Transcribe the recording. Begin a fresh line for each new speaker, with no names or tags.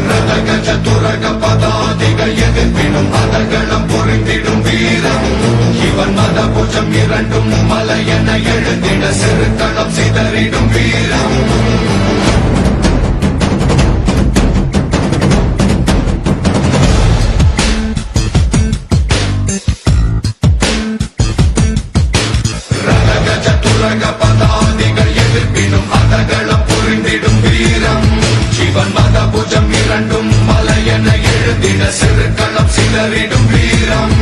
ரதகஜதுரக பதாதிகள் எதிர்ப்பினும் அதகளம் பொருந்திடும் வீரம் இவன் மதபுஜம் இரண்டும் மலையென எழுந்திட செருக்களம் சிதறிடும் வீரம் ரதகஜதுரக பதாதிகள் எதிர்ப்பினும் அதகளம் பொருந்திடும் வீரம் இவன் மதபுஜம் இரண்டும் மலையென எழுந்திட செருக்களம் சிதறிடும் வீரம்